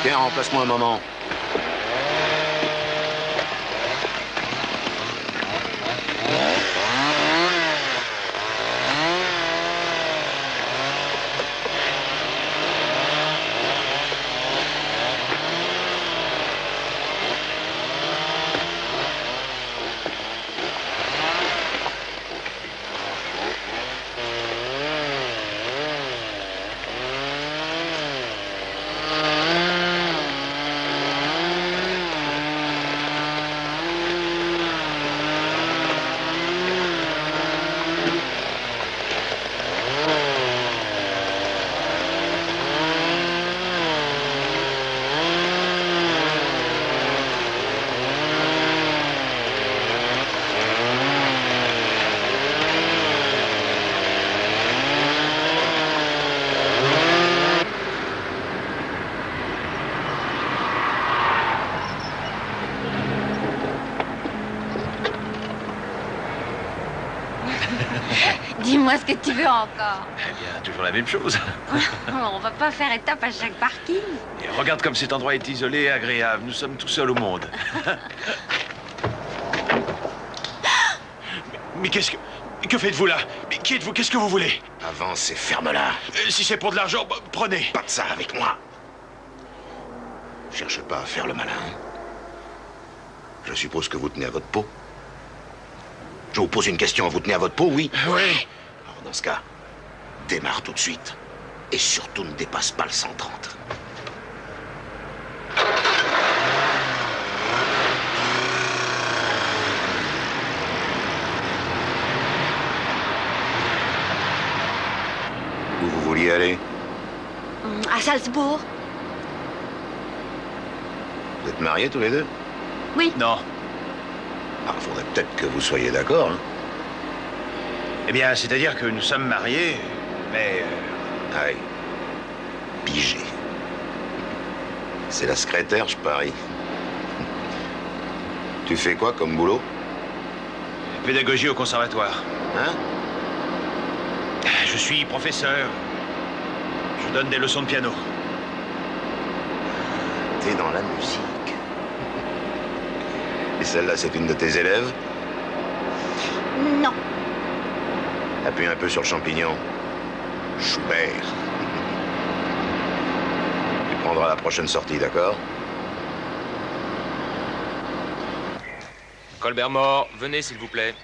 Tiens, remplace-moi un moment. Dis-moi ce que tu veux encore. Eh bien, toujours la même chose. On va pas faire étape à chaque parking. Et regarde comme cet endroit est isolé et agréable. Nous sommes tout seuls au monde. mais qu'est-ce que... Que faites-vous là? Mais qui êtes-vous? Qu'est-ce que vous voulez? Avance et ferme-la. Si c'est pour de l'argent, bah, prenez. Pas de ça avec moi. Cherche pas à faire le malin. Je suppose que vous tenez à votre peau. Je vous pose une question, vous tenez à votre peau, oui? Oui. Alors dans ce cas, démarre tout de suite. Et surtout ne dépasse pas le 130. Où vous vouliez aller? À Salzbourg. Vous êtes mariés tous les deux? Oui. Non. Ah, faudrait peut-être que vous soyez d'accord, hein? Eh bien, c'est-à-dire que nous sommes mariés, mais... Ah oui. Pigé. C'est la secrétaire, je parie. Tu fais quoi comme boulot? Pédagogie au conservatoire. Hein? Je suis professeur. Je donne des leçons de piano. T'es dans la musique. Et celle-là, c'est une de tes élèves? Non. Appuie un peu sur le champignon. Schubert. Tu prendras la prochaine sortie, d'accord? Colbert Mort, venez s'il vous plaît.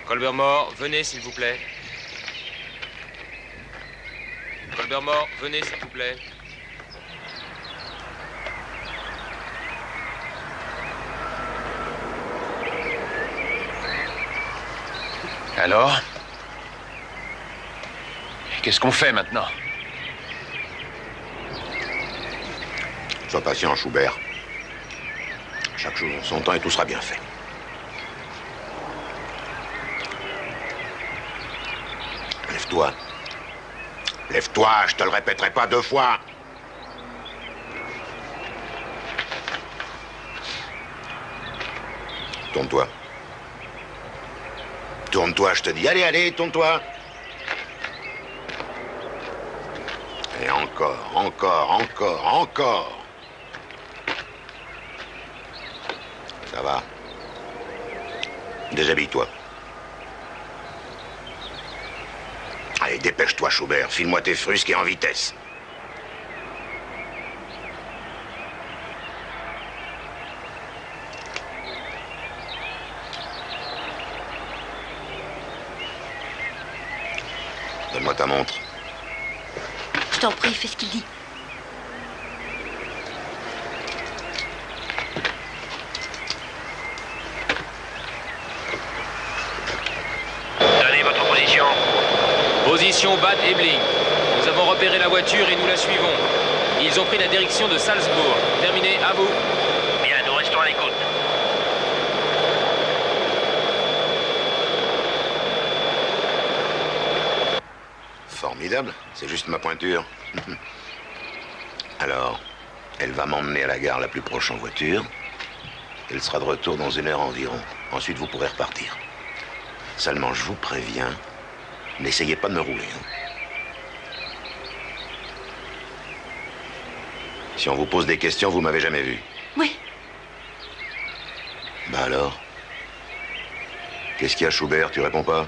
Colbert Mort, venez s'il vous plaît. Colbert Mort, venez s'il vous plaît. Alors? Qu'est-ce qu'on fait maintenant? Sois patient, Schubert. Chaque chose en son temps et tout sera bien fait. Lève-toi. Lève-toi, je te le répéterai pas 2 fois. Tourne-toi. Tourne-toi, je te dis. Allez, allez, tourne-toi. Et encore, encore, encore, encore. Ça va. Déshabille-toi. Allez, dépêche-toi, Schubert. File-moi tes frusques et en vitesse. Donne-moi ta montre. Je t'en prie, fais ce qu'il dit. Donnez votre position. Position Bad Ebling. Nous avons repéré la voiture et nous la suivons. Ils ont pris la direction de Salzbourg. Terminé, à vous. Bien, nous restons à l'écoute. Formidable, c'est juste ma pointure. Alors, elle va m'emmener à la gare la plus proche en voiture. Elle sera de retour dans 1 heure environ. Ensuite, vous pourrez repartir. Seulement, je vous préviens, n'essayez pas de me rouler. Hein. Si on vous pose des questions, vous m'avez jamais vu. Oui. Ben alors? Qu'est-ce qu'il y a, Schubert? Tu réponds pas?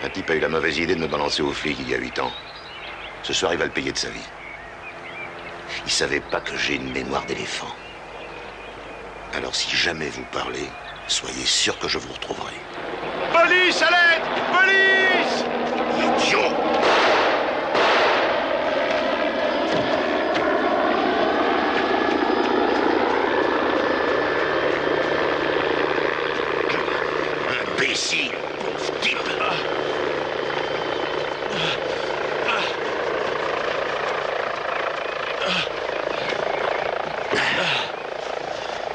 Un type a eu la mauvaise idée de me balancer aux flics il y a 8 ans. Ce soir, il va le payer de sa vie. Il savait pas que j'ai une mémoire d'éléphant. Alors si jamais vous parlez, soyez sûr que je vous retrouverai. Police, à l'aide! Police! Idiot! Imbécile, pauvre type.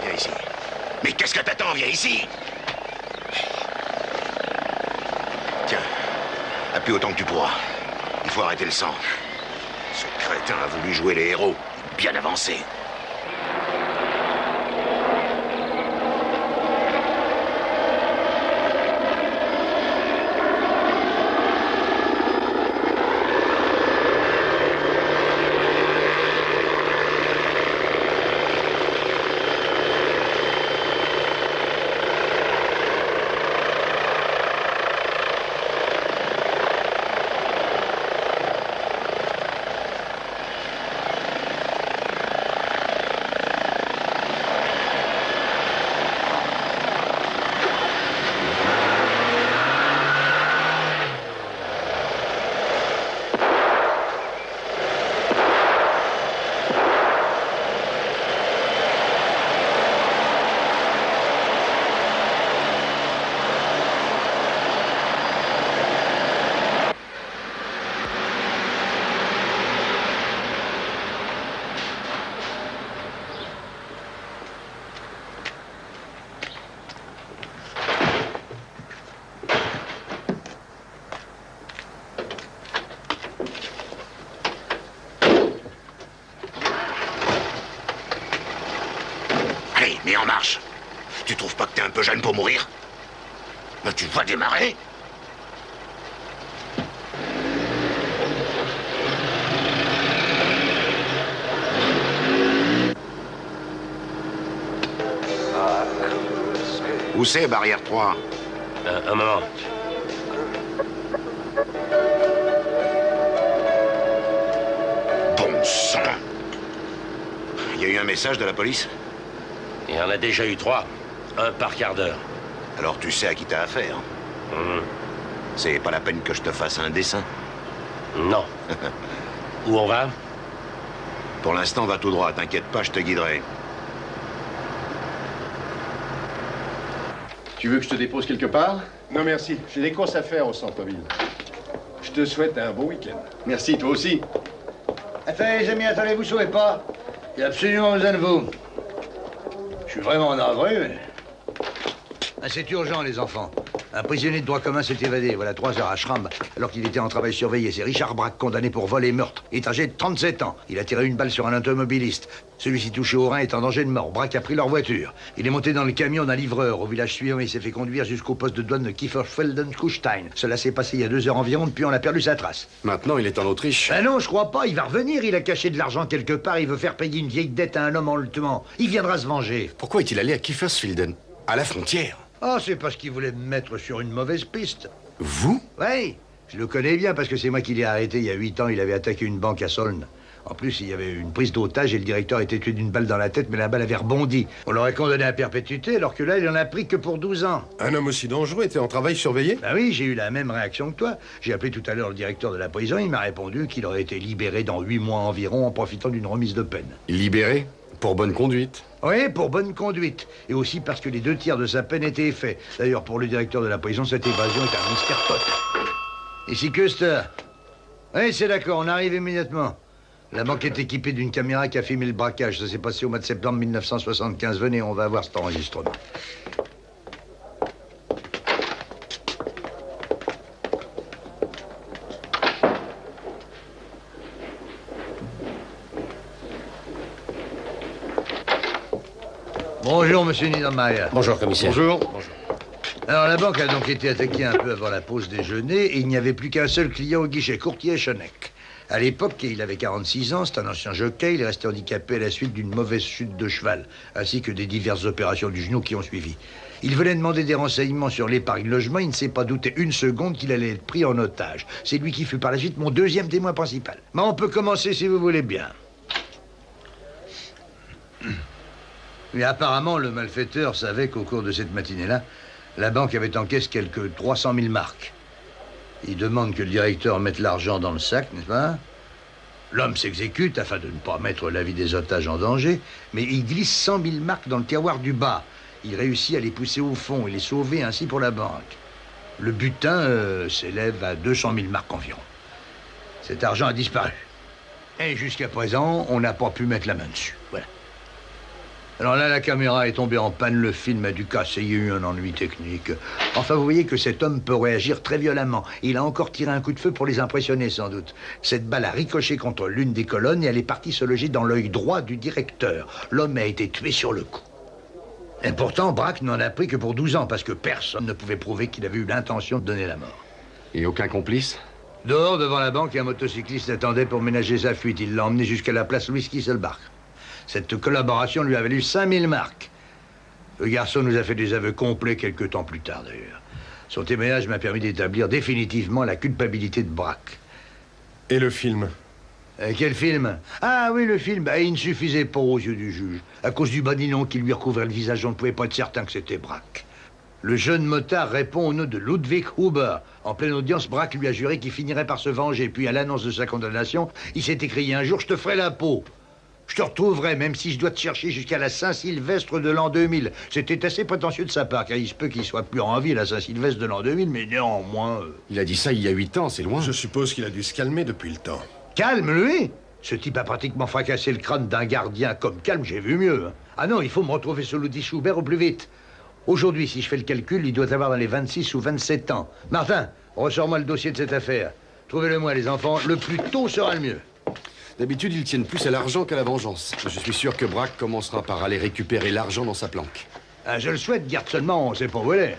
Viens ici. Mais qu'est-ce que t'attends? Viens ici. Tiens, appuie autant que tu pourras. Il faut arrêter le sang. Ce crétin a voulu jouer les héros. Bien avancé. Mets en marche. Tu trouves pas que t'es un peu jeune pour mourir? Mais tu vas démarrer? Où c'est, barrière 3? Un moment. Bon sang! Il y a eu un message de la police? Il y en a déjà eu 3. Un par quart d'heure. Alors tu sais à qui t'as affaire. C'est pas la peine que je te fasse un dessin. Non. Où on va? Pour l'instant, va tout droit. T'inquiète pas, je te guiderai. Tu veux que je te dépose quelque part? Non, merci. J'ai des courses à faire au centre-ville. Je te souhaite un bon week-end. Merci, toi aussi. Attendez, les amis, attendez, vous sauvez pas. J'ai absolument besoin de vous. Je suis vraiment navré, mais... Ah, c'est urgent, les enfants. Un prisonnier de droit commun s'est évadé, voilà 3 heures à Schramm, alors qu'il était en travail surveillé. C'est Richard Braque, condamné pour vol et meurtre. Il est âgé de 37 ans. Il a tiré une balle sur un automobiliste. Celui-ci touché au rein est en danger de mort. Braque a pris leur voiture. Il est monté dans le camion d'un livreur. Au village suivant, il s'est fait conduire jusqu'au poste de douane de Kieferfelden-Kufstein. Cela s'est passé il y a 2 heures environ, depuis on a perdu sa trace. Maintenant, il est en Autriche. Ben non, je crois pas. Il va revenir. Il a caché de l'argent quelque part. Il veut faire payer une vieille dette à un homme en le tuant. Il viendra se venger. Pourquoi est-il allé à Kiefersfelden? À la frontière. Ah, c'est parce qu'il voulait me mettre sur une mauvaise piste. Vous? Oui, je le connais bien parce que c'est moi qui l'ai arrêté il y a 8 ans. Il avait attaqué une banque à Soln. En plus, il y avait une prise d'otage et le directeur était tué d'une balle dans la tête, mais la balle avait rebondi. On l'aurait condamné à perpétuité, alors que là, il en a pris que pour 12 ans. Un homme aussi dangereux était en travail surveillé? Ben oui, j'ai eu la même réaction que toi. J'ai appelé tout à l'heure le directeur de la prison. Il m'a répondu qu'il aurait été libéré dans 8 mois environ en profitant d'une remise de peine. Libéré? Pour bonne conduite? Oui, pour bonne conduite. Et aussi parce que les 2 tiers de sa peine étaient faits. D'ailleurs, pour le directeur de la prison, cette évasion est un mystère total. Ici Custer. Oui, c'est d'accord, on arrive immédiatement. La banque est équipée d'une caméra qui a filmé le braquage. Ça s'est passé au mois de septembre 1975. Venez, on va voir cet enregistrement. Bonjour, monsieur Niedermayer. Bonjour, commissaire. Bonjour. Alors, la banque a donc été attaquée un peu avant la pause déjeuner et il n'y avait plus qu'un seul client au guichet, Courtier Schoeneck. À l'époque, il avait 46 ans, c'est un ancien jockey, il est resté handicapé à la suite d'une mauvaise chute de cheval, ainsi que des diverses opérations du genou qui ont suivi. Il venait demander des renseignements sur l'épargne logement, il ne s'est pas douté une seconde qu'il allait être pris en otage. C'est lui qui fut par la suite mon deuxième témoin principal. Mais on peut commencer si vous voulez bien. Mais apparemment, le malfaiteur savait qu'au cours de cette matinée-là, la banque avait en caisse quelques 300 000 marks. Il demande que le directeur mette l'argent dans le sac, n'est-ce pas? L'homme s'exécute afin de ne pas mettre la vie des otages en danger, mais il glisse 100 000 marks dans le tiroir du bas. Il réussit à les pousser au fond et les sauver ainsi pour la banque. Le butin s'élève à 200 000 marks environ. Cet argent a disparu. Et jusqu'à présent, on n'a pas pu mettre la main dessus. Voilà. Alors là, la caméra est tombée en panne, le film a dû casser, il y a eu un ennui technique. Enfin, vous voyez que cet homme peut réagir très violemment. Il a encore tiré un coup de feu pour les impressionner, sans doute. Cette balle a ricoché contre l'une des colonnes et elle est partie se loger dans l'œil droit du directeur. L'homme a été tué sur le coup. Et pourtant, Braque n'en a pris que pour 12 ans, parce que personne ne pouvait prouver qu'il avait eu l'intention de donner la mort. Et aucun complice? Dehors, devant la banque, un motocycliste attendait pour ménager sa fuite. Il l'a emmené jusqu'à la place Louis Kisselbach. Cette collaboration lui a valu 5000 marks. Le garçon nous a fait des aveux complets quelque temps plus tard, d'ailleurs. Son témoignage m'a permis d'établir définitivement la culpabilité de Braque. Et le film? Quel film? Ah oui, le film. Il ne suffisait pas aux yeux du juge. À cause du badinot qui lui recouvrait le visage, on ne pouvait pas être certain que c'était Braque. Le jeune motard répond au nom de Ludwig Huber. En pleine audience, Braque lui a juré qu'il finirait par se venger. Puis, à l'annonce de sa condamnation, il s'est écrié un jour « Je te ferai la peau ». Je te retrouverai, même si je dois te chercher jusqu'à la Saint-Sylvestre de l'an 2000. C'était assez prétentieux de sa part, car il se peut qu'il soit plus en vie à la Saint-Sylvestre de l'an 2000, mais néanmoins... Il a dit ça il y a 8 ans, c'est loin. Je suppose qu'il a dû se calmer depuis le temps. Calme, lui? Ce type a pratiquement fracassé le crâne d'un gardien comme Calme, j'ai vu mieux. Ah non, il faut me retrouver ce Ludwig Schubert au plus vite. Aujourd'hui, si je fais le calcul, il doit avoir dans les 26 ou 27 ans. Martin, ressors-moi le dossier de cette affaire. Trouvez-le-moi, les enfants. Le plus tôt sera le mieux. D'habitude, ils tiennent plus à l'argent qu'à la vengeance. Je suis sûr que Braque commencera par aller récupérer l'argent dans sa planque. Ah, je le souhaite, garde seulement, on sait pas où elle est.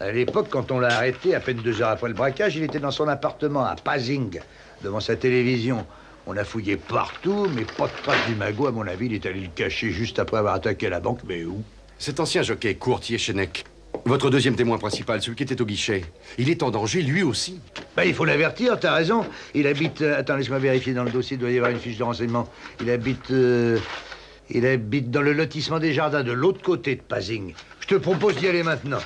À l'époque, quand on l'a arrêté, à peine 2 heures après le braquage, il était dans son appartement à Pasing, devant sa télévision. On a fouillé partout, mais pas de trace du magot. À mon avis, il est allé le cacher juste après avoir attaqué la banque, mais où? Cet ancien jockey, Kurt Jeschenek, votre deuxième témoin principal, celui qui était au guichet, il est en danger, lui aussi. Il faut l'avertir, t'as raison. Il habite... attends, laisse-moi vérifier dans le dossier, il doit y avoir une fiche de renseignement. Il habite dans le lotissement des Jardins, de l'autre côté de Pasing. Je te propose d'y aller maintenant.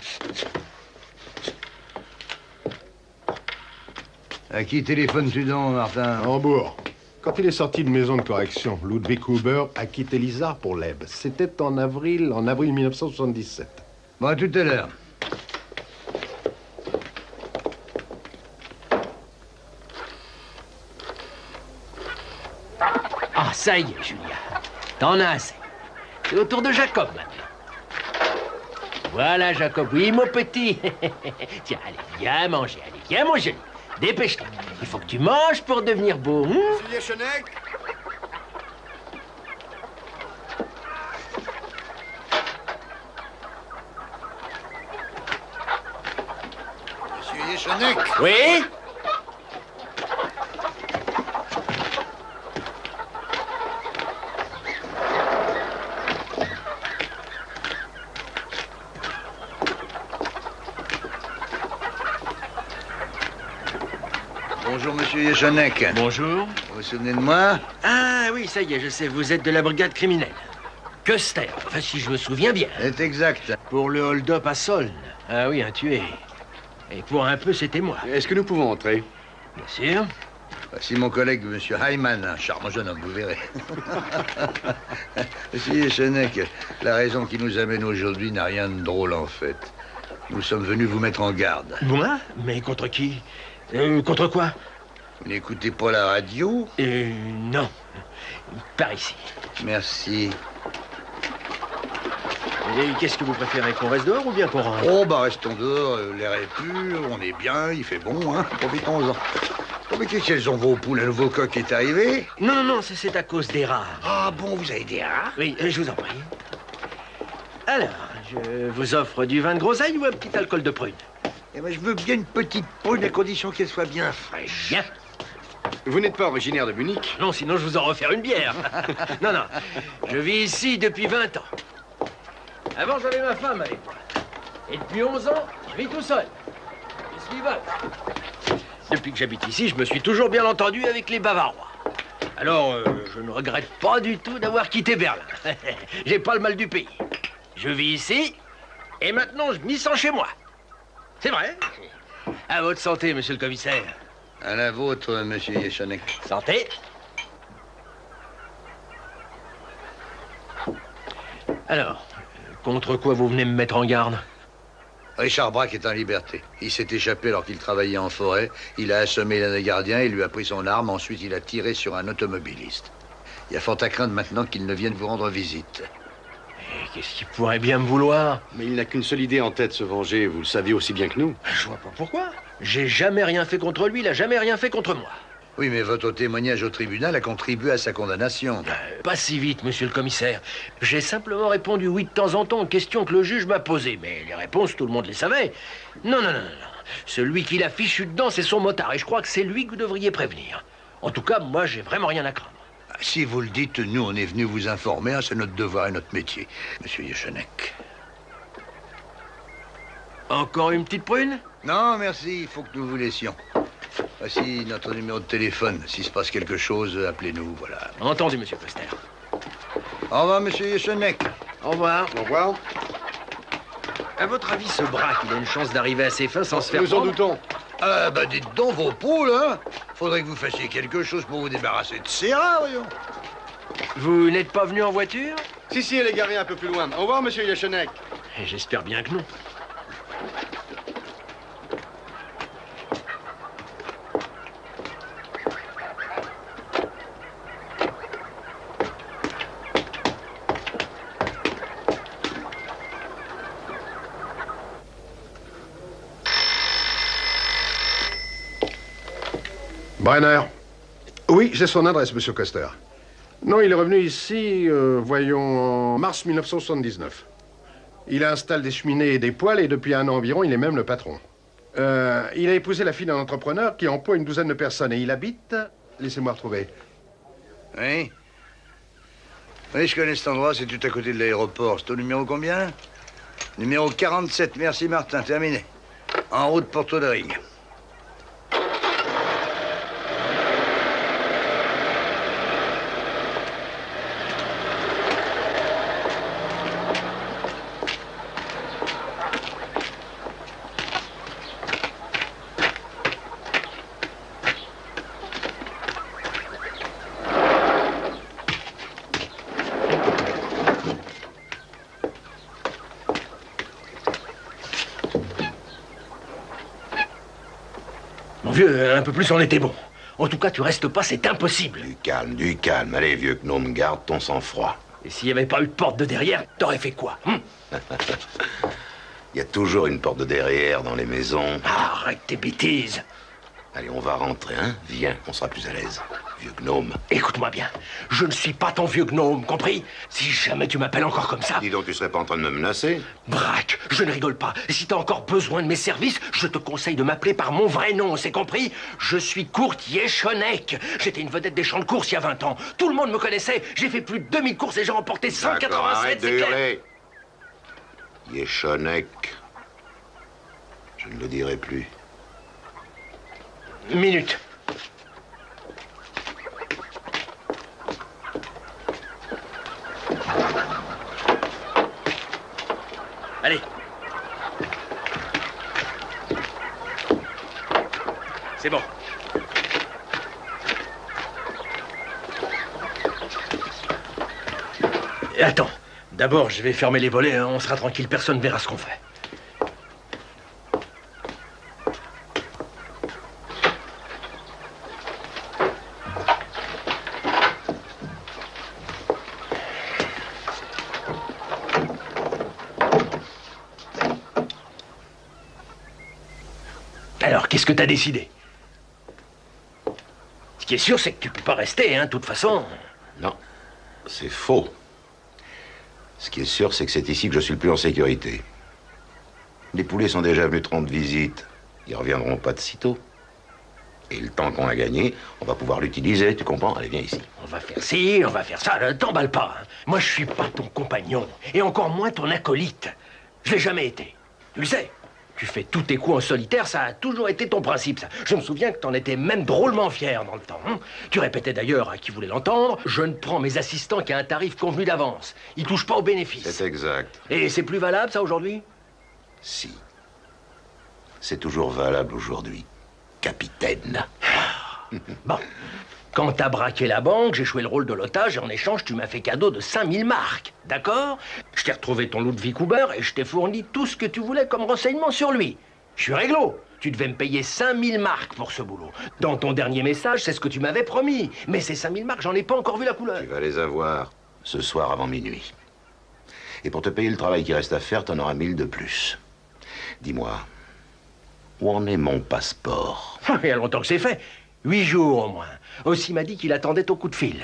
À qui téléphones-tu donc, Martin? Hambourg. Quand il est sorti de maison de correction, Ludwig Huber a quitté l'Isard pour l'Elbe. C'était en avril 1977. Bon, à tout à l'heure. Ah, ça y est, Julia. T'en as assez. C'est au tour de Jacob, maintenant. Voilà, Jacob. Oui, mon petit. Tiens, allez, viens manger. Allez, viens manger. Dépêche-toi. Il faut que tu manges pour devenir beau. Monsieur Jeschenek? Monsieur Jeschenek? Oui? Bonjour, monsieur Jeschenek. Bonjour. Vous vous souvenez de moi? Ah oui, ça y est, je sais, vous êtes de la brigade criminelle. Köster, enfin si je me souviens bien. C'est exact. Pour le hold-up à Soln. Ah oui, un tué. Et pour un peu, c'était moi. Est-ce que nous pouvons entrer? Bien sûr. Voici mon collègue, monsieur Hyman, un charmant jeune homme, vous verrez. Monsieur Jeschenek, la raison qui nous amène aujourd'hui n'a rien de drôle, en fait. Nous sommes venus vous mettre en garde. Moi? Mais contre qui? Contre quoi? Vous n'écoutez pas la radio? Non. Par ici. Merci. Et qu'est-ce que vous préférez, qu'on reste dehors ou bien qu'on rentre? Oh, restons dehors, l'air est pur, on est bien, il fait bon, hein, profitons-en. Oh, mais qu'est-ce qu'elles ont, vos poules? Un nouveau coq est arrivé? Non, c'est à cause des rats. Ah bon, vous avez des rats? Oui, je vous en prie. Alors, je vous offre du vin de groseille ou un petit alcool de prune? Eh ben, je veux bien une petite prune à condition qu'elle soit bien fraîche. Bien. Vous n'êtes pas originaire de Munich? Non, sinon je vous en refaire une bière. Non, non. Je vis ici depuis 20 ans. Avant, j'avais ma femme avec moi. Et depuis 11 ans, je vis tout seul. Je suis veuf. Depuis que j'habite ici, je me suis toujours bien entendu avec les Bavarois. Alors, je ne regrette pas du tout d'avoir quitté Berlin. J'ai pas le mal du pays. Je vis ici, et maintenant je m'y sens chez moi. C'est vrai. À votre santé, monsieur le commissaire. À la vôtre, monsieur Yechonek. Santé. Alors, contre quoi vous venez me mettre en garde? Richard Braque est en liberté. Il s'est échappé alors qu'il travaillait en forêt. Il a assommé l'un des gardiens, il lui a pris son arme. Ensuite, il a tiré sur un automobiliste. Il y a fort à craindre maintenant qu'il ne vienne vous rendre visite. Et qu'est-ce qu'il pourrait bien me vouloir? Mais il n'a qu'une seule idée en tête, se venger. Vous le saviez aussi bien que nous. Je vois pas pourquoi. J'ai jamais rien fait contre lui, il a jamais rien fait contre moi. Oui, mais votre témoignage au tribunal a contribué à sa condamnation. Pas si vite, monsieur le commissaire. J'ai simplement répondu oui de temps en temps aux questions que le juge m'a posées. Mais les réponses, tout le monde les savait. Non, non, non, non. Celui qui l'a fichu dedans, c'est son motard. Et je crois que c'est lui que vous devriez prévenir. En tout cas, moi, j'ai vraiment rien à craindre. Si vous le dites, nous, on est venu vous informer. Hein, c'est notre devoir et notre métier, monsieur Yechonek. Encore une petite prune? Non, merci. Il faut que nous vous laissions. Voici notre numéro de téléphone. S'il se passe quelque chose, appelez-nous, voilà. Entendu, monsieur Coster. Au revoir, monsieur Yechonek. Au revoir. Au revoir. À votre avis, ce Braque, il a une chance d'arriver à ses fins sans se faire Nous en prendre? doutons. Ah, bah dites donc vos poules, hein. Faudrait que vous fassiez quelque chose pour vous débarrasser de ces rats, voyons. Vous n'êtes pas venu en voiture? Si, elle est garée un peu plus loin. Au revoir, monsieur Yechonek. J'espère bien que non. Brenner. Oui, j'ai son adresse, monsieur Coster. Non, il est revenu ici, voyons, en mars 1979. Il installe des cheminées et des poêles et depuis un an environ, il est même le patron. Il a épousé la fille d'un entrepreneur qui emploie une douzaine de personnes et il habite... Laissez-moi retrouver. Oui. Oui, je connais cet endroit, c'est tout à côté de l'aéroport. C'est au numéro combien? Numéro 47, merci Martin, terminé. En route pour Todering. Mon vieux, un peu plus on était bon. En tout cas, tu restes pas, c'est impossible. Du calme, du calme. Allez, vieux gnome, garde ton sang-froid. Et s'il n'y avait pas eu de porte de derrière, t'aurais fait quoi? Il y a toujours une porte de derrière dans les maisons. Arrête tes bêtises. Allez, on va rentrer, hein? Viens, on sera plus à l'aise. Vieux gnome. Écoute-moi bien, je ne suis pas ton vieux gnome, compris? Si jamais tu m'appelles encore comme ça... Dis donc, tu serais pas en train de me menacer? Braque, je ne rigole pas. Et si t'as encore besoin de mes services, je te conseille de m'appeler par mon vrai nom, c'est compris? Je suis Kurt Yechonek. J'étais une vedette des champs de course il y a 20 ans. Tout le monde me connaissait. J'ai fait plus de 2000 courses et j'ai remporté 187, D'accord, arrête de c'est clair. hurler. Yechonek. Je ne le dirai plus. Minute. Allez. C'est bon. Et attends. D'abord, je vais fermer les volets. On sera tranquille. Personne ne verra ce qu'on fait. Alors, qu'est-ce que t'as décidé? Ce qui est sûr, c'est que tu peux pas rester, hein, de toute façon. Non, c'est faux. Ce qui est sûr, c'est que c'est ici que je suis le plus en sécurité. Les poulets sont déjà venus te rendre visite. Ils reviendront pas de sitôt. Et le temps qu'on a gagné, on va pouvoir l'utiliser, tu comprends? Allez, viens ici. On va faire ci, on va faire ça. T'emballe pas. Hein. Moi, je suis pas ton compagnon. Et encore moins ton acolyte. Je l'ai jamais été. Tu le sais. Tu fais tous tes coups en solitaire, ça a toujours été ton principe, ça. Je me souviens que t'en étais même drôlement fier dans le temps. Hein. Tu répétais d'ailleurs à qui voulait l'entendre, je ne prends mes assistants qu'à un tarif convenu d'avance. Ils touchent pas aux bénéfices. C'est exact. Et c'est plus valable, ça, aujourd'hui? Si. C'est toujours valable aujourd'hui. Capitaine. Bon. Quand t'as braqué la banque, j'ai joué le rôle de l'otage et en échange, tu m'as fait cadeau de 5000 marks. D'accord? Je t'ai retrouvé ton Ludwig Huber et je t'ai fourni tout ce que tu voulais comme renseignement sur lui. Je suis réglo. Tu devais me payer 5000 marks pour ce boulot. Dans ton dernier message, c'est ce que tu m'avais promis. Mais ces 5000 marks, j'en ai pas encore vu la couleur. Tu vas les avoir ce soir avant minuit. Et pour te payer le travail qui reste à faire, t'en auras 1000 de plus. Dis-moi, où en est mon passeport? Il y a longtemps que c'est fait. 8 jours au moins. Aussi m'a dit qu'il attendait ton coup de fil.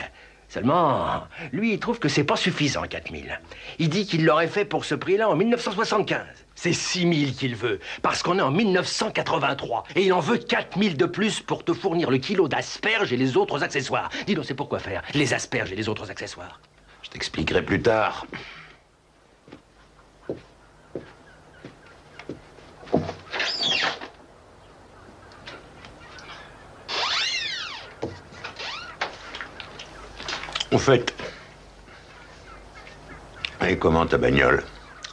Seulement, lui, il trouve que c'est pas suffisant, 4000. Il dit qu'il l'aurait fait pour ce prix-là en 1975. C'est 6000 qu'il veut, parce qu'on est en 1983. Et il en veut 4000 de plus pour te fournir le kilo d'asperges et les autres accessoires. Dis-donc, c'est pour quoi faire, les asperges et les autres accessoires? Je t'expliquerai plus tard. Au fait, et comment ta bagnole?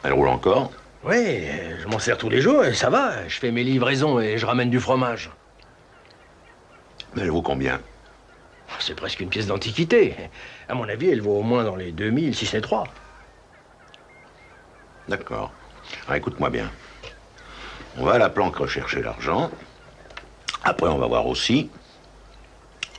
Elle roule encore? Oui, je m'en sers tous les jours et ça va. Je fais mes livraisons et je ramène du fromage. Mais elle vaut combien? C'est presque une pièce d'antiquité. À mon avis, elle vaut au moins dans les 2000, si ce n'est 3. D'accord. Alors écoute-moi bien. On va à la planque rechercher l'argent. Après, on va voir aussi.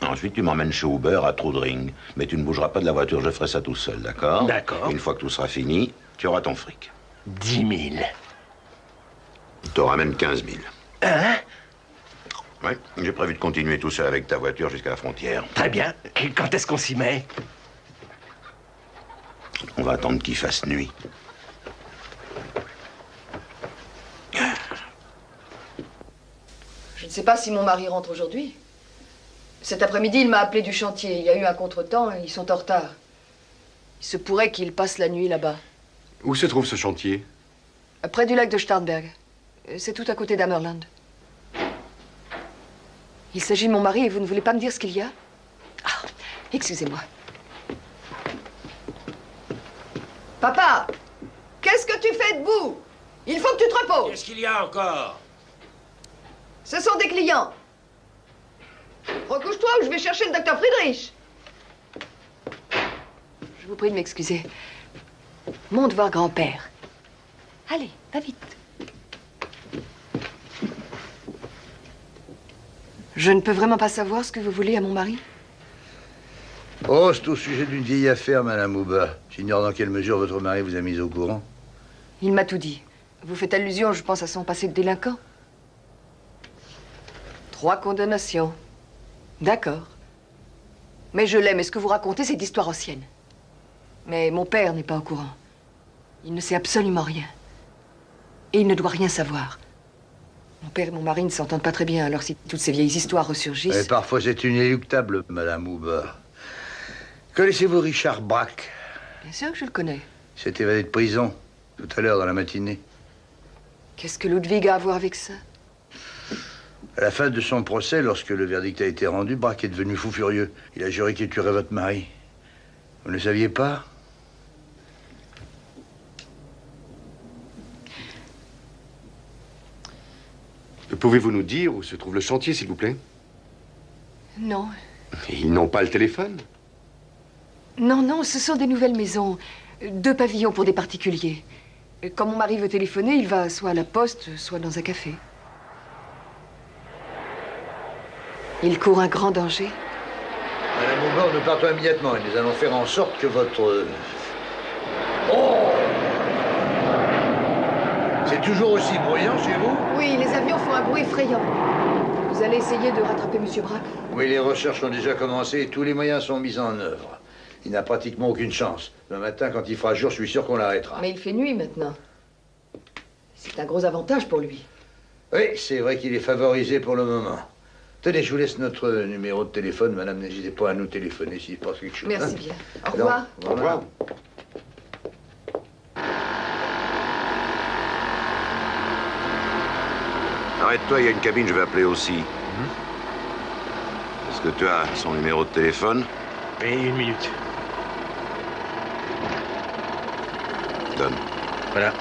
Ensuite, tu m'emmènes chez Uber à Trudring. Mais tu ne bougeras pas de la voiture, je ferai ça tout seul, d'accord? D'accord. Une fois que tout sera fini, tu auras ton fric. 10 000. T'auras même 15 000. Hein? Oui, j'ai prévu de continuer tout seul avec ta voiture jusqu'à la frontière. Très bien. Et quand est-ce qu'on s'y met? On va attendre qu'il fasse nuit. Je ne sais pas si mon mari rentre aujourd'hui. Cet après-midi, il m'a appelé du chantier. Il y a eu un contretemps et ils sont en retard. Il se pourrait qu'il passe la nuit là-bas. Où se trouve ce chantier? Près du lac de Starnberg. C'est tout à côté d'Ammerland. Il s'agit de mon mari et vous ne voulez pas me dire ce qu'il y a? Ah, excusez-moi. Papa, qu'est-ce que tu fais debout? Il faut que tu te reposes. Qu'est-ce qu'il y a encore? Ce sont des clients. Recouche-toi ou je vais chercher le docteur Friedrich. Je vous prie de m'excuser. Monte voir grand-père. Allez, va vite. Je ne peux vraiment pas savoir ce que vous voulez à mon mari? Oh, c'est au sujet d'une vieille affaire, Madame Ouba. J'ignore dans quelle mesure votre mari vous a mis au courant. Il m'a tout dit. Vous faites allusion, je pense, à son passé de délinquant. 3 condamnations. D'accord. Mais je l'aime, et ce que vous racontez, c'est d'histoire ancienne. Mais mon père n'est pas au courant. Il ne sait absolument rien. Et il ne doit rien savoir. Mon père et mon mari ne s'entendent pas très bien, alors si toutes ces vieilles histoires ressurgissent... Et parfois, c'est inéluctable, Madame Ouba. Connaissez-vous Richard Brack? Bien sûr que je le connais. Il s'est évadé de prison, tout à l'heure, dans la matinée. Qu'est-ce que Ludwig a à voir avec ça? À la fin de son procès, lorsque le verdict a été rendu, Brack est devenu fou furieux. Il a juré qu'il tuerait votre mari. Vous ne le saviez pas? Pouvez-vous nous dire où se trouve le chantier, s'il vous plaît? Non. Ils n'ont pas le téléphone? Non, non, ce sont des nouvelles maisons. 2 pavillons pour des particuliers. Quand mon mari veut téléphoner, il va soit à la poste, soit dans un café. Il court un grand danger. Madame Ouba, nous partons immédiatement et nous allons faire en sorte que votre... Oh! C'est toujours aussi bruyant chez vous? Oui, les avions font un bruit effrayant. Vous allez essayer de rattraper Monsieur Brack? Oui, les recherches ont déjà commencé et tous les moyens sont mis en œuvre. Il n'a pratiquement aucune chance. Le matin, quand il fera jour, je suis sûr qu'on l'arrêtera. Mais il fait nuit maintenant. C'est un gros avantage pour lui. Oui, c'est vrai qu'il est favorisé pour le moment. Tenez, je vous laisse notre numéro de téléphone. Madame, n'hésitez pas à nous téléphoner s'il se passe quelque chose. Merci hein. bien. Au revoir. Au revoir. Arrête-toi, il y a une cabine, je vais appeler aussi. Est-ce que tu as son numéro de téléphone? Oui, 1 minute. Donne. Voilà.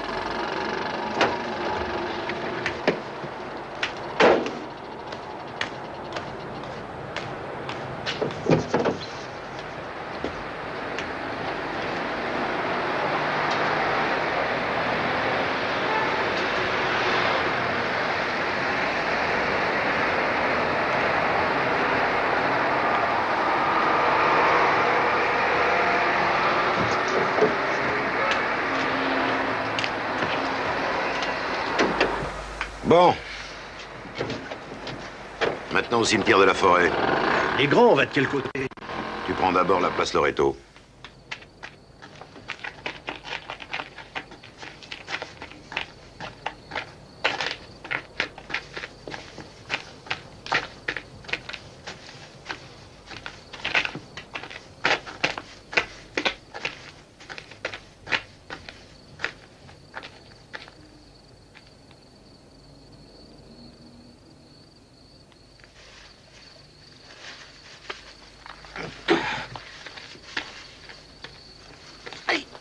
Bon. Maintenant au cimetière de la forêt. Les grands, on va de quel côté? Tu prends d'abord la place Loreto.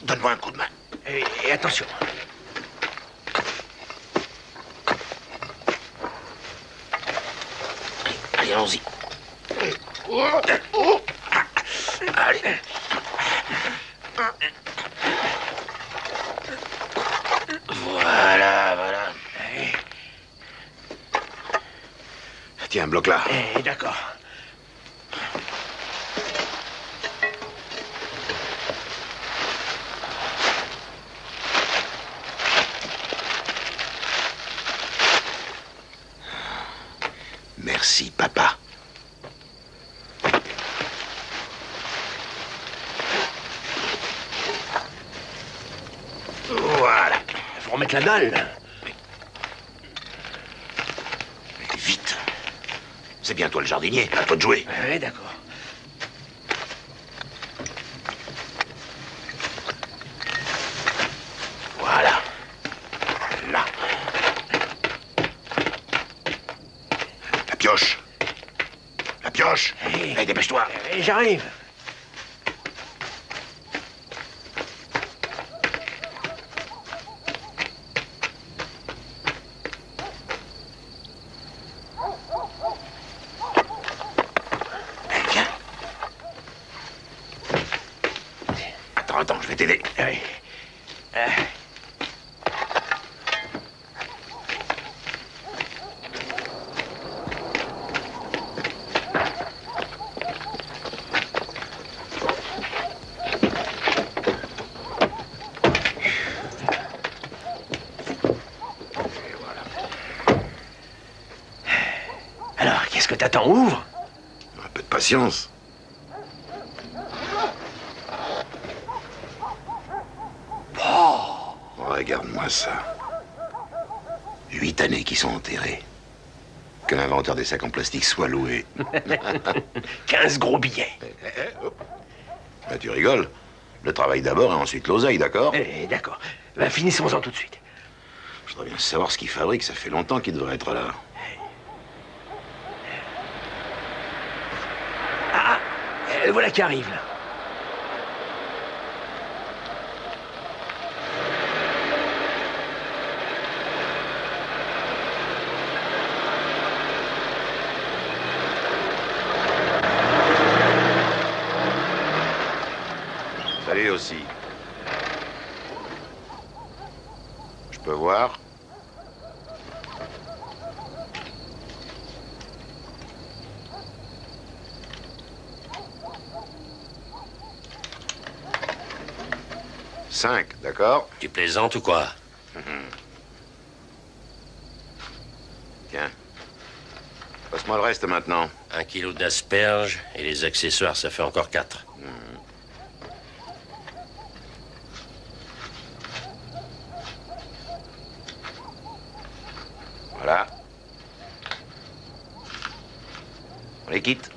Donne-moi un coup de main. Et attention. Allez, allons-y. Allez. Voilà, voilà. Tiens, bloque là. D'accord. Merci, papa. Voilà. Faut remettre la dalle. Vite. C'est bien toi le jardinier, à toi de jouer. Oui, d'accord. Voilà. Là. La pioche. La pioche. Allez, dépêche-toi. J'arrive. Viens. Attends, je vais t'aider. Oui. Alors, qu'est-ce que t'attends? Ouvre. Un peu de patience. Regarde-moi ça. 8 années qui sont enterrées. Que l'inventeur des sacs en plastique soit loué. 15 gros billets. Bah, tu rigoles. Le travail d'abord et ensuite l'oseille, d'accord? D'accord. Ben, finissons-en tout de suite. Je voudrais bien savoir ce qu'il fabrique. Ça fait longtemps qu'il devrait être là. Ah, le voilà qui arrive, là. Salut aussi. Je peux voir? Cinq, d'accord? Tu plaisantes ou quoi? Tiens. Passe-moi le reste maintenant. 1 kilo d'asperges et les accessoires, ça fait encore 4. Voilà. On les quitte.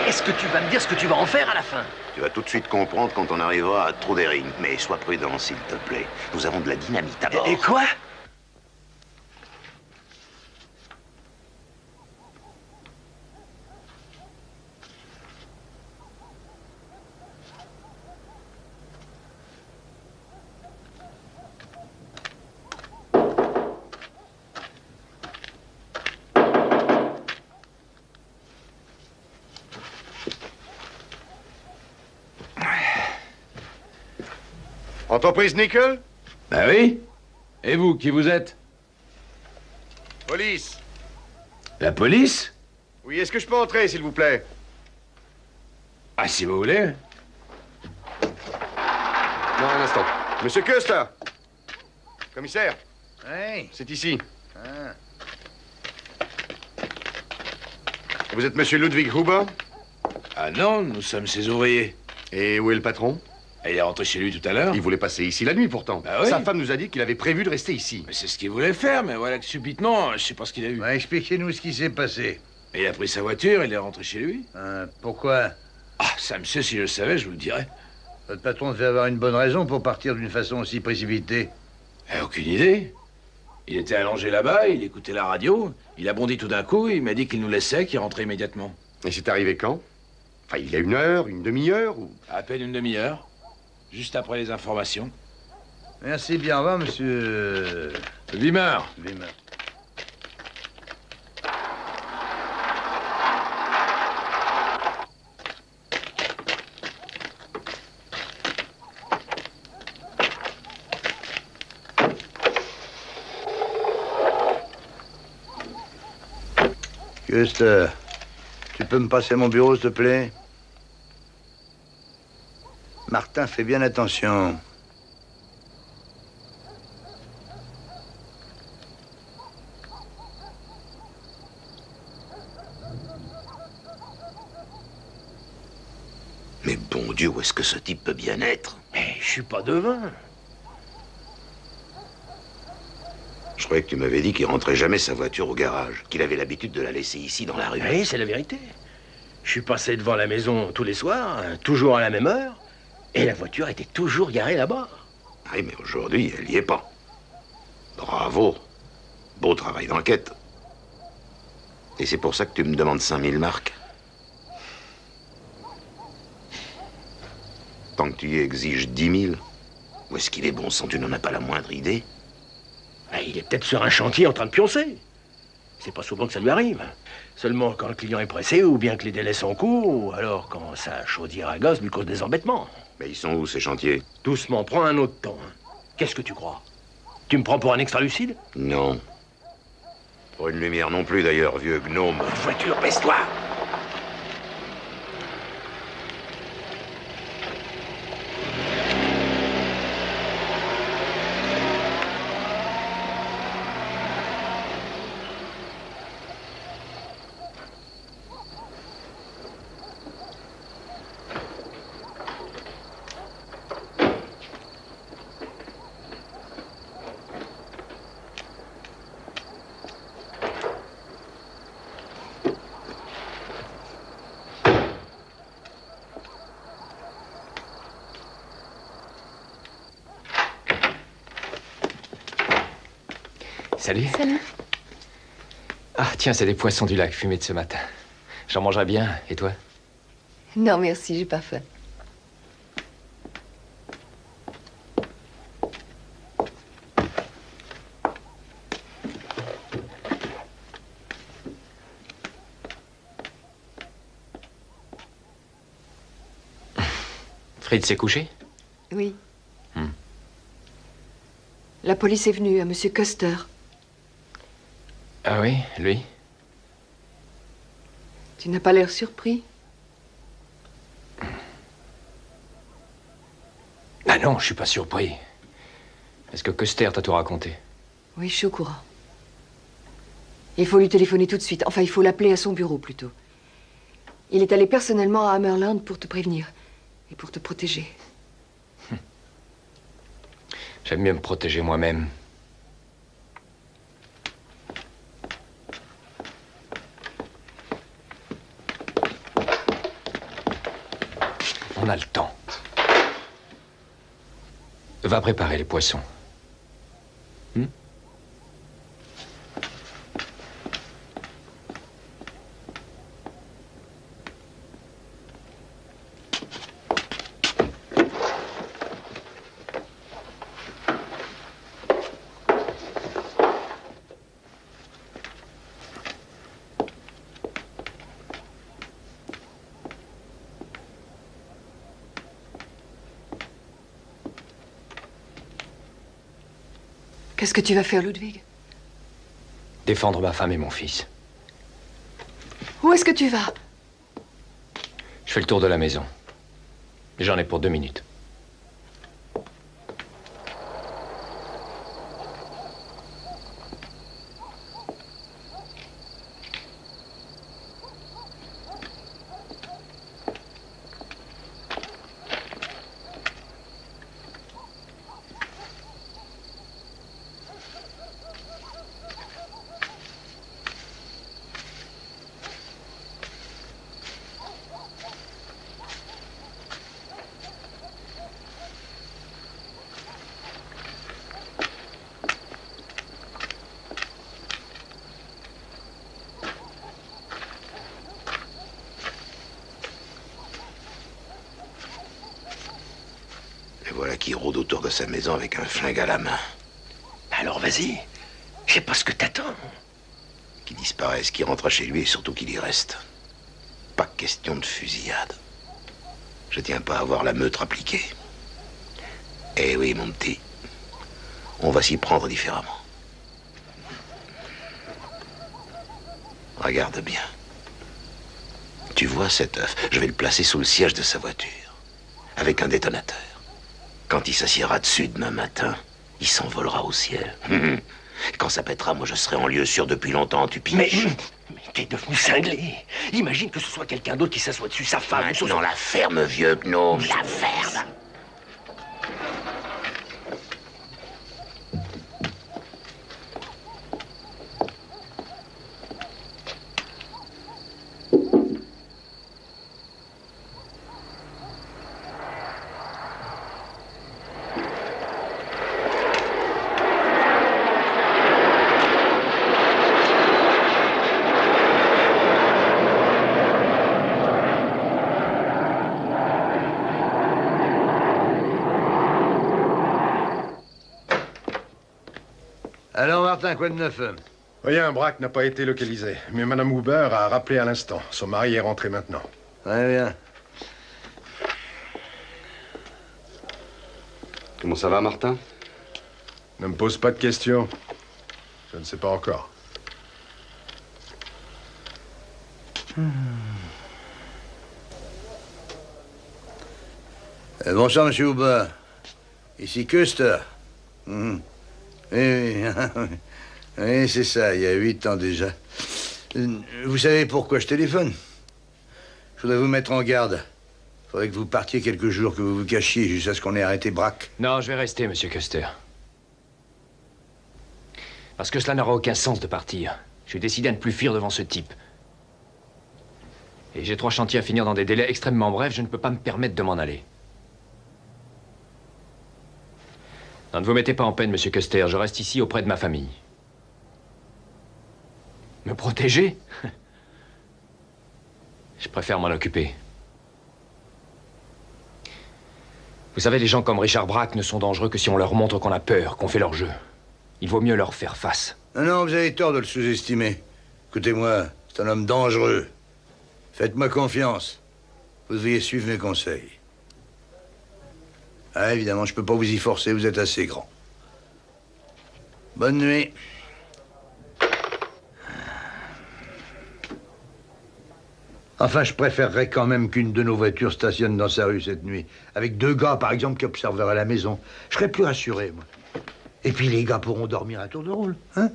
Est-ce que tu vas me dire ce que tu vas en faire à la fin? Tu vas tout de suite comprendre quand on arrivera à Trudering. Mais sois prudent, s'il te plaît. Nous avons de la dynamite à bord. Et quoi? Entreprise Nickel? Ben oui. Et vous, qui vous êtes? Police. La police? Oui, est-ce que je peux entrer, s'il vous plaît? Ah, si vous voulez. Non, un instant. Monsieur Custer. Commissaire. Oui. C'est ici. Ah. Vous êtes monsieur Ludwig Huber? Ah non, nous sommes ses ouvriers. Et où est le patron? Il est rentré chez lui tout à l'heure. Il voulait passer ici la nuit, pourtant. Bah oui. Sa femme nous a dit qu'il avait prévu de rester ici. Mais c'est ce qu'il voulait faire, mais voilà que subitement, je sais pas ce qu'il a eu. Ouais, expliquez-nous ce qui s'est passé. Il a pris sa voiture, il est rentré chez lui. Pourquoi? Ah, ça, monsieur, si je le savais, je vous le dirais. Votre patron devait avoir une bonne raison pour partir d'une façon aussi précipitée. Aucune idée. Il était allongé là-bas, il écoutait la radio, il a bondi tout d'un coup, il m'a dit qu'il nous laissait, qu'il rentrait immédiatement. Et c'est arrivé quand? Enfin, il y a une heure, une demi-heure ou... À peine une demi-heure, juste après les informations. Merci bien, au revoir, monsieur... Wimmer. Wimmer. Custer, tu peux me passer mon bureau, s'il te plaît? Martin, fais bien attention. Mais bon Dieu, où est-ce que ce type peut bien être? Mais je suis pas devin. Je croyais que tu m'avais dit qu'il rentrait jamais sa voiture au garage, qu'il avait l'habitude de la laisser ici dans la rue. Oui, c'est la vérité. Je suis passé devant la maison tous les soirs, toujours à la même heure, et la voiture était toujours garée là-bas. Oui, mais aujourd'hui, elle y est pas. Bravo. Beau travail d'enquête. Et c'est pour ça que tu me demandes 5000 marks? Tant que tu y exiges 10 000, où est-ce qu'il est bon sang? Tu n'en as pas la moindre idée? Il est peut-être sur un chantier en train de pioncer. C'est pas souvent que ça lui arrive. Seulement quand le client est pressé, ou bien que les délais sont courts, ou alors quand sa chaudière à gaz lui cause des embêtements. Mais ils sont où, ces chantiers? Doucement, prends un autre temps. Qu'est-ce que tu crois? Tu me prends pour un extra-lucide? Non. Pour une lumière non plus, d'ailleurs, vieux gnome. Voiture, baisse-toi! Salut. Salut. Ah, tiens, c'est des poissons du lac fumés de ce matin. J'en mangerai bien. Et toi? Non, merci, j'ai pas faim. Fritz s'est couché? Oui. La police est venue à Monsieur Custer. Ah oui, lui? Tu n'as pas l'air surpris? Ah non, je suis pas surpris. Est-ce que Custer t'a tout raconté? Oui, je suis au courant. Il faut lui téléphoner tout de suite. Enfin, il faut l'appeler à son bureau, plutôt. Il est allé personnellement à Hammerland pour te prévenir. et pour te protéger. J'aime mieux me protéger moi-même. On a le temps. Va préparer les poissons. Qu'est-ce que tu vas faire, Ludwig? Défendre ma femme et mon fils. Où est-ce que tu vas? Je fais le tour de la maison. J'en ai pour 2 minutes. Et voilà qui rôde autour de sa maison avec un flingue à la main. Alors vas-y, je sais pas ce que t'attends. Qu'il disparaisse, qu'il rentre chez lui et surtout qu'il y reste. Pas question de fusillade. Je tiens pas à voir la meute appliquée. Eh oui, mon petit. On va s'y prendre différemment. Regarde bien. Tu vois cet œuf? Je vais le placer sous le siège de sa voiture. Avec un détonateur. Quand il s'assiera dessus demain matin, il s'envolera au ciel. Quand ça pètera, moi je serai en lieu sûr depuis longtemps, tu piges. Mais t'es devenu cinglé. Imagine que ce soit quelqu'un d'autre qui s'assoit dessus, sa femme. Maintenant, la ferme, vieux gnome. La ferme. Alors, Martin, quoi de neuf? Rien, Braque n'a pas été localisé. Mais Madame Huber a rappelé à l'instant. Son mari est rentré maintenant. Très bien. Comment ça va, Martin? Ne me pose pas de questions. Je ne sais pas encore. Bonsoir, monsieur Huber. Ici Köster. Oui, oui, c'est ça, il y a 8 ans déjà. Vous savez pourquoi je téléphone? Je voudrais vous mettre en garde. Il faudrait que vous partiez quelques jours, que vous vous cachiez jusqu'à ce qu'on ait arrêté Braque. Non, je vais rester, monsieur Custer. Parce que cela n'aura aucun sens de partir. J'ai décidé à ne plus fuir devant ce type. Et j'ai 3 chantiers à finir dans des délais extrêmement brefs, je ne peux pas me permettre de m'en aller. Non, ne vous mettez pas en peine, monsieur Custer, je reste ici auprès de ma famille. Me protéger? Je préfère m'en occuper. Vous savez, les gens comme Richard Braque ne sont dangereux que si on leur montre qu'on a peur, qu'on fait leur jeu. Il vaut mieux leur faire face. Non, non, vous avez tort de le sous-estimer. Écoutez-moi, c'est un homme dangereux. Faites-moi confiance. Vous devriez suivre mes conseils. Ah, évidemment, je peux pas vous y forcer, vous êtes assez grand. Bonne nuit. Enfin, je préférerais quand même qu'une de nos voitures stationne dans sa rue cette nuit. Avec 2 gars, par exemple, qui observeraient la maison. Je serais plus rassuré, moi. Et puis les gars pourront dormir à tour de rôle, hein?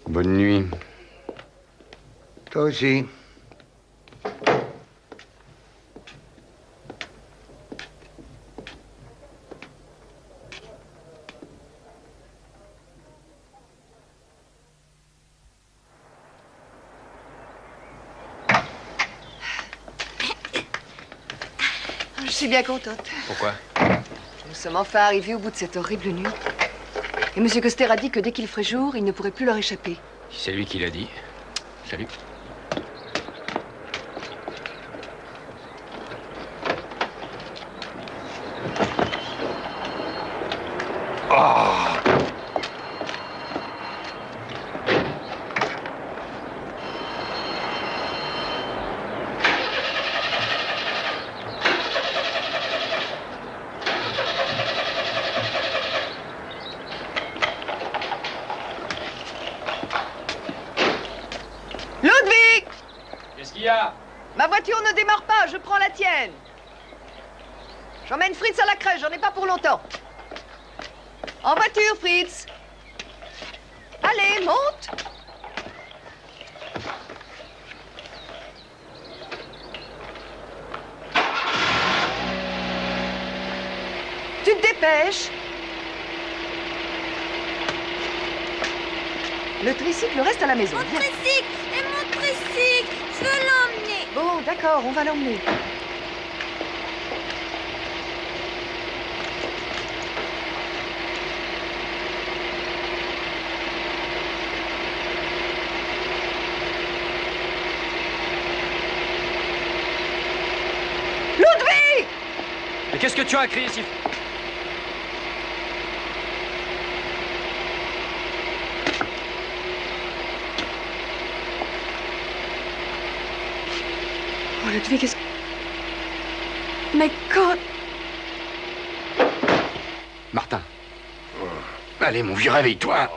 Bonne nuit. 'toi aussi. suis bien contente. Pourquoi? Nous sommes enfin arrivés au bout de cette horrible nuit. Et M. Coster a dit que dès qu'il ferait jour, il ne pourrait plus leur échapper. C'est lui qui l'a dit. Salut. Ludwig! Qu'est-ce qu'il y a? Ma voiture ne démarre pas, je prends la tienne. J'emmène Fritz à la crèche, j'en ai pas pour longtemps. En voiture, Fritz. Allez, monte. Tu te dépêches. Le tricycle reste à la maison. Mon Viens. tricycle! Et mon tricycle! Je veux l'emmener! Bon, d'accord, on va l'emmener. Ludwig! Mais qu'est-ce que tu as crié si... Oh, Ludwig, qu'est-ce... Mais quand... Martin. Allez, mon vieux, réveille-toi.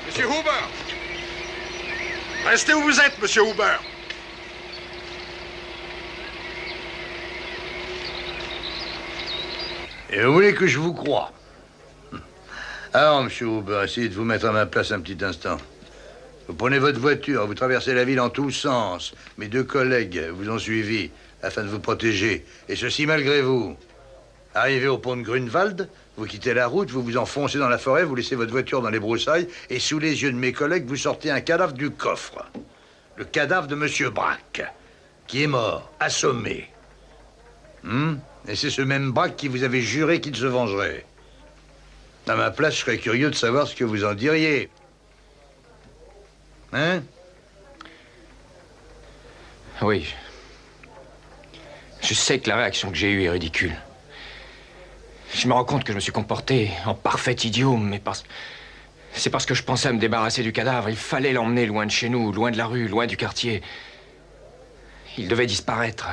Monsieur Huber! Restez où vous êtes, monsieur Huber! Et vous voulez que je vous croie? Alors, monsieur Huber, essayez de vous mettre à ma place un petit instant. Vous prenez votre voiture, vous traversez la ville en tous sens. Mes deux collègues vous ont suivi afin de vous protéger, et ceci malgré vous. Arrivé au pont de Grunewald, vous quittez la route, vous vous enfoncez dans la forêt, vous laissez votre voiture dans les broussailles, et sous les yeux de mes collègues, vous sortez un cadavre du coffre. Le cadavre de monsieur Braque, qui est mort, assommé. Et c'est ce même Braque qui vous avait juré qu'il se vengerait. À ma place, je serais curieux de savoir ce que vous en diriez. Hein? Oui. Je sais que la réaction que j'ai eue est ridicule. Je me rends compte que je me suis comporté en parfait idiot, mais c'est parce que je pensais à me débarrasser du cadavre. Il fallait l'emmener loin de chez nous, loin de la rue, loin du quartier. Il devait disparaître.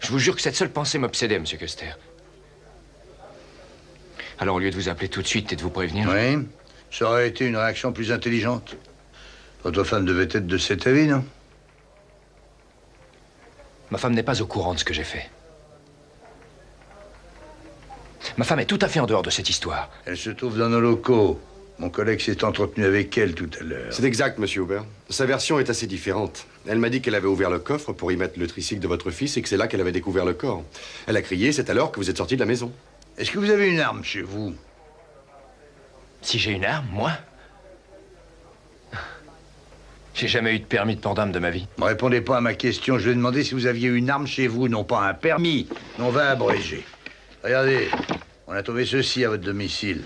Je vous jure que cette seule pensée m'obsédait, monsieur Custer. Alors, au lieu de vous appeler tout de suite et de vous prévenir... Oui, ça aurait été une réaction plus intelligente. Votre femme devait être de cet avis, non? Ma femme n'est pas au courant de ce que j'ai fait. Ma femme est tout à fait en dehors de cette histoire. Elle se trouve dans nos locaux. Mon collègue s'est entretenu avec elle tout à l'heure. C'est exact, monsieur Huber. Sa version est assez différente. Elle m'a dit qu'elle avait ouvert le coffre pour y mettre le tricycle de votre fils et que c'est là qu'elle avait découvert le corps. Elle a crié, c'est alors que vous êtes sorti de la maison. Est-ce que vous avez une arme chez vous? Si j'ai une arme, moi? J'ai jamais eu de permis de port d'arme de ma vie. Ne répondez pas à ma question. Je vais demander si vous aviez une arme chez vous, non pas un permis. On va abréger. Regardez, on a trouvé ceci à votre domicile,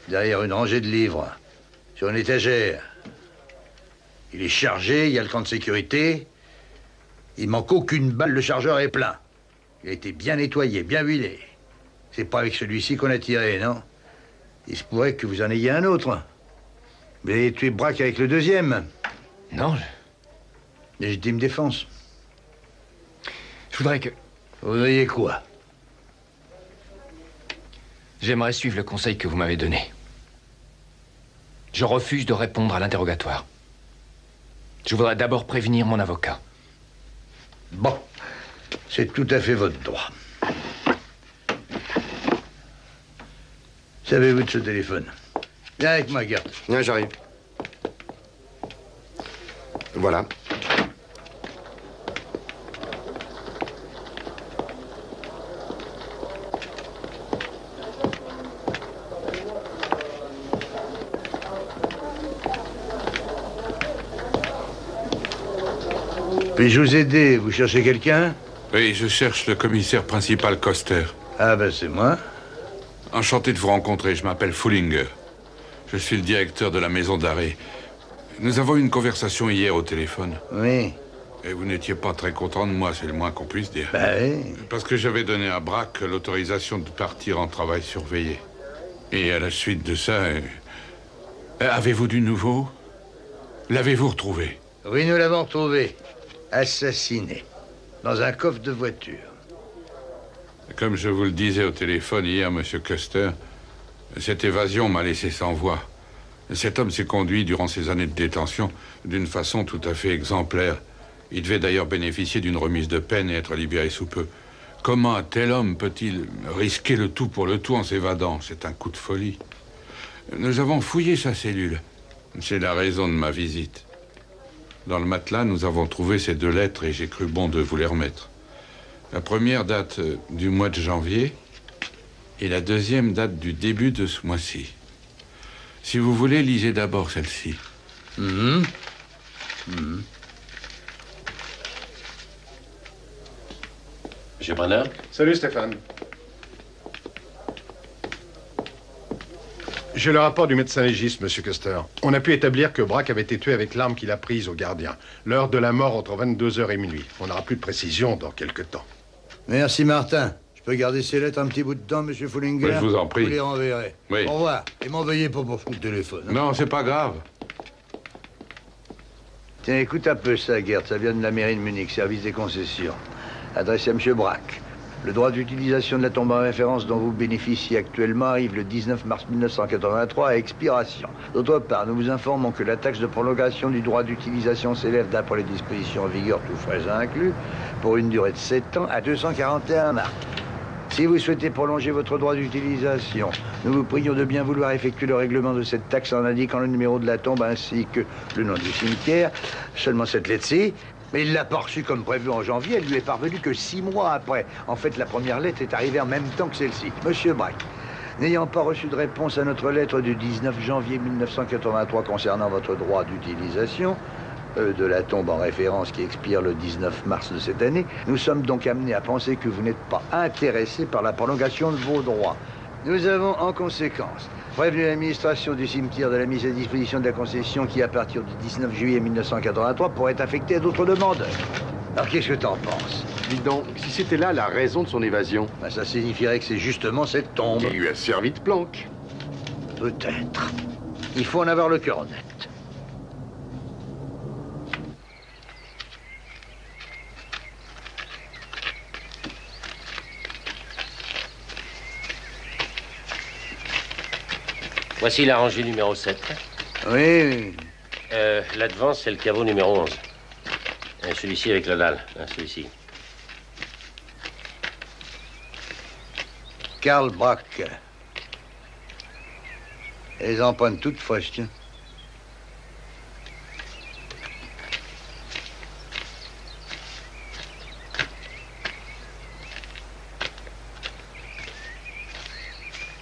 derrière une rangée de livres, sur une étagère. Il est chargé, il y a le camp de sécurité. Il manque aucune balle, le chargeur est plein. Il a été bien nettoyé, bien huilé. C'est pas avec celui-ci qu'on a tiré, non? Il se pourrait que vous en ayez un autre. Vous avez tué Braque avec le deuxième. Non. Légitime défense. Je voudrais que... Vous voudriez quoi? J'aimerais suivre le conseil que vous m'avez donné. Je refuse de répondre à l'interrogatoire. Je voudrais d'abord prévenir mon avocat. Bon, c'est tout à fait votre droit. Savez-vous de ce téléphone? Viens avec moi, Gert. Viens, j'arrive. Voilà. Puis-je vous aider? Vous cherchez quelqu'un? Oui, je cherche le commissaire principal Koster. Ah ben c'est moi. Enchanté de vous rencontrer, je m'appelle Fullinger. Je suis le directeur de la maison d'arrêt. Nous avons eu une conversation hier au téléphone. Oui. Et vous n'étiez pas très content de moi, c'est le moins qu'on puisse dire. Bah oui. Parce que j'avais donné à Braque l'autorisation de partir en travail surveillé. Et à la suite de ça... avez-vous du nouveau? L'avez-vous retrouvé? Oui, nous l'avons retrouvé. Assassiné. Dans un coffre de voiture. Comme je vous le disais au téléphone hier, monsieur Custer, cette évasion m'a laissé sans voix. Cet homme s'est conduit durant ces années de détention d'une façon tout à fait exemplaire. Il devait d'ailleurs bénéficier d'une remise de peine et être libéré sous peu. Comment un tel homme peut-il risquer le tout pour le tout en s'évadant? C'est un coup de folie. Nous avons fouillé sa cellule. C'est la raison de ma visite. Dans le matelas, nous avons trouvé ces 2 lettres et j'ai cru bon de vous les remettre. La première date du mois de janvier et la deuxième date du début de ce mois-ci. Si vous voulez, lisez d'abord celle-ci. Monsieur Brenner? Salut Stéphane. J'ai le rapport du médecin légiste, monsieur Custer. On a pu établir que Braque avait été tué avec l'arme qu'il a prise au gardien. L'heure de la mort entre 22h et minuit. On aura plus de précision dans quelques temps. Merci, Martin. Je peux garder ces lettres un petit bout de temps, monsieur Fullinger? Oui, je vous en prie. Vous les renverrez. Oui. Au revoir. Et m'en veuillez pas pour foutre le téléphone. Hein. Non, c'est pas grave. Tiens, écoute un peu ça, Gert. Ça vient de la mairie de Munich, service des concessions. Adressé à monsieur Braque. Le droit d'utilisation de la tombe en référence dont vous bénéficiez actuellement arrive le 19 mars 1983 à expiration. D'autre part, nous vous informons que la taxe de prolongation du droit d'utilisation s'élève, d'après les dispositions en vigueur, tous frais inclus, pour une durée de 7 ans à 241 marks. Si vous souhaitez prolonger votre droit d'utilisation, nous vous prions de bien vouloir effectuer le règlement de cette taxe en indiquant le numéro de la tombe ainsi que le nom du cimetière. Seulement cette lettre-ci. Mais il l'a pas reçue comme prévu en janvier, elle lui est parvenue que 6 mois après. En fait, la première lettre est arrivée en même temps que celle-ci. Monsieur Braque, n'ayant pas reçu de réponse à notre lettre du 19 janvier 1983 concernant votre droit d'utilisation de la tombe en référence qui expire le 19 mars de cette année, nous sommes donc amenés à penser que vous n'êtes pas intéressé par la prolongation de vos droits. Nous avons en conséquence prévenu l'administration du cimetière de la mise à disposition de la concession qui, à partir du 19 juillet 1983, pourrait être affectée à d'autres demandeurs. Alors, qu'est-ce que t'en penses? Dis donc, si c'était là la raison de son évasion... Ben, ça signifierait que c'est justement cette tombe. Qui lui a servi de planque. Peut-être. Il faut en avoir le cœur net. Voici la rangée numéro 7. Oui. Là devant, c'est le caveau numéro 11. Celui-ci avec la dalle. Celui-ci. Karl Braque. Les empreintes toutes fraîches, tiens.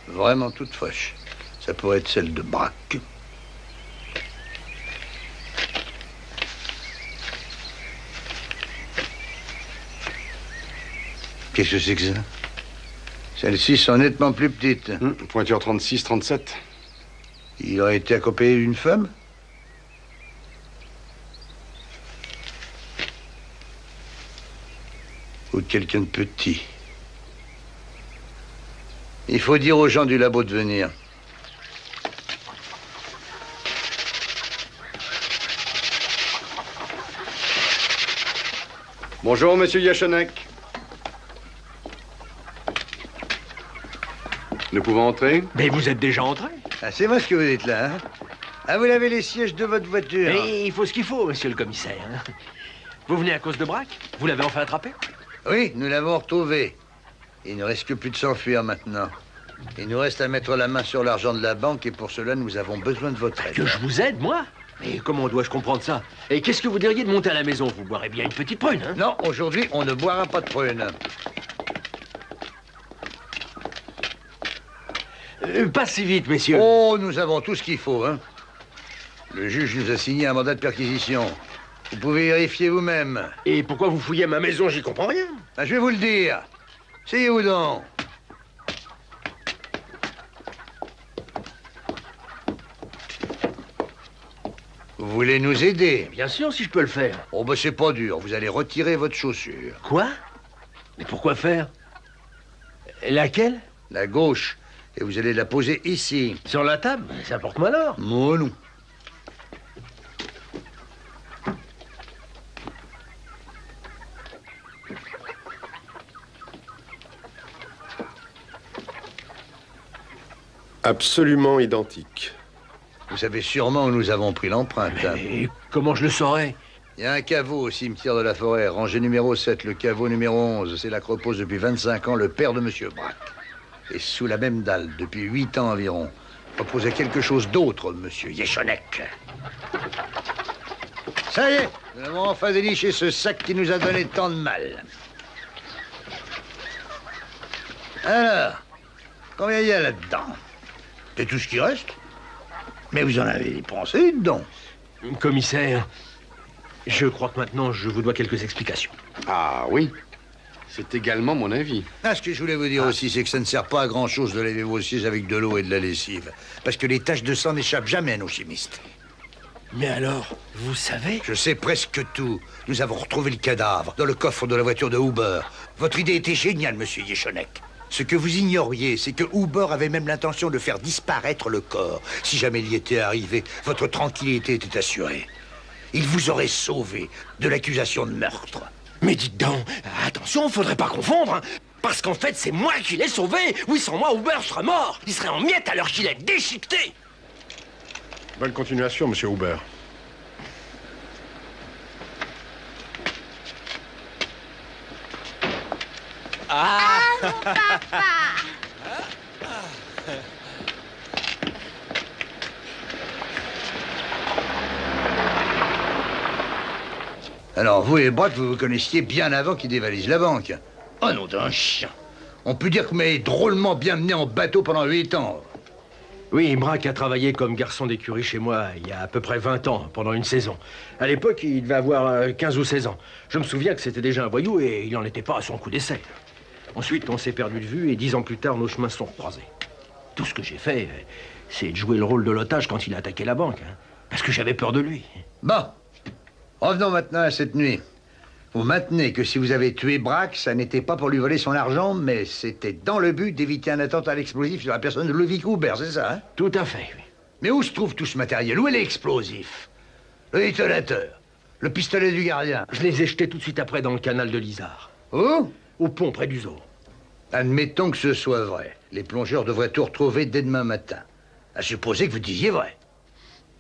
Vraiment toutes fraîches. Ça pourrait être celle de Braque. Qu'est-ce que c'est que ça? Celles-ci sont nettement plus petites. Pointure 36, 37. Il aurait été accompagné d'une femme? Ou de quelqu'un de petit? Il faut dire aux gens du labo de venir. Bonjour, monsieur Yechenek. Nous pouvons entrer? Mais vous êtes déjà entré. Ah, c'est moi ce que vous êtes là, hein? Ah, vous lavez les sièges de votre voiture. Mais il faut ce qu'il faut, monsieur le commissaire. Hein. Vous venez à cause de Braque? Vous l'avez enfin attrapé? Oui, nous l'avons retrouvé. Il ne reste que plus de s'enfuir maintenant. Il nous reste à mettre la main sur l'argent de la banque et pour cela, nous avons besoin de votre aide. Que je vous aide, moi? Mais comment dois-je comprendre ça? Et qu'est-ce que vous diriez de monter à la maison? Vous boirez bien une petite prune, hein? Non, aujourd'hui, on ne boira pas de prune. Pas si vite, messieurs. Oh, nous avons tout ce qu'il faut, hein. Le juge nous a signé un mandat de perquisition. Vous pouvez vérifier vous-même. Et pourquoi vous fouillez à ma maison? J'y comprends rien. Ah, je vais vous le dire. Asseyez-vous donc. Vous voulez nous aider? Bien sûr, si je peux le faire. Oh, ben c'est pas dur. Vous allez retirer votre chaussure. Quoi? Mais pourquoi faire? Laquelle? La gauche. Et vous allez la poser ici. Sur la table? Ça porte malheur. Non, non. Absolument identique. Vous savez sûrement où nous avons pris l'empreinte. Mais comment je le saurais? Il y a un caveau au cimetière de la Forêt, rangée numéro 7, le caveau numéro 11. C'est là que repose depuis 25 ans le père de Monsieur Braque. Et sous la même dalle, depuis 8 ans environ, reposait quelque chose d'autre, Monsieur Yechenek. Ça y est, nous avons enfin déliché ce sac qui nous a donné tant de mal. Alors, combien il y a là-dedans? C'est tout ce qui reste? Mais vous en avez dépensé dedans. Commissaire, je crois que maintenant je vous dois quelques explications. Ah oui, c'est également mon avis. Ah, ce que je voulais vous dire aussi, c'est que ça ne sert pas à grand-chose de laver vos sièges avec de l'eau et de la lessive. Parce que les taches de sang n'échappent jamais à nos chimistes. Mais alors, vous savez? Je sais presque tout. Nous avons retrouvé le cadavre dans le coffre de la voiture de Huber. Votre idée était géniale, monsieur Yechenek. Ce que vous ignoriez, c'est que Huber avait même l'intention de faire disparaître le corps. Si jamais il y était arrivé, votre tranquillité était assurée. Il vous aurait sauvé de l'accusation de meurtre. Mais dites donc, attention, faudrait pas confondre, hein, parce qu'en fait, c'est moi qui l'ai sauvé. Oui, sans moi, Huber serait mort. Il serait en miettes alors qu'il est déchiqueté. Bonne continuation, monsieur Huber. Ah, mon papa! Alors, vous et Braque, vous vous connaissiez bien avant qu'il dévalise la banque. Oh non, d'un chien. On peut dire que vous m'avez drôlement bien mené en bateau pendant 8 ans. Oui, Braque a travaillé comme garçon d'écurie chez moi il y a à peu près 20 ans, pendant une saison. À l'époque, il devait avoir 15 ou 16 ans. Je me souviens que c'était déjà un voyou et il n'en était pas à son coup d'essai. Ensuite, on s'est perdu de vue et 10 ans plus tard, nos chemins se sont croisés. Tout ce que j'ai fait, c'est de jouer le rôle de l'otage quand il a attaqué la banque. Hein, parce que j'avais peur de lui. Bon. Revenons maintenant à cette nuit. Vous maintenez que si vous avez tué Braque, ça n'était pas pour lui voler son argent, mais c'était dans le but d'éviter un attentat à l'explosif sur la personne de Ludwig Huber, c'est ça, hein? Tout à fait, oui. Mais où se trouve tout ce matériel? Où est l'explosif? Le détonateur? Le pistolet du gardien? Je les ai jetés tout de suite après dans le canal de l'Isard. Où? Au pont, près du zoo. Admettons que ce soit vrai. Les plongeurs devraient tout retrouver dès demain matin. À supposer que vous disiez vrai.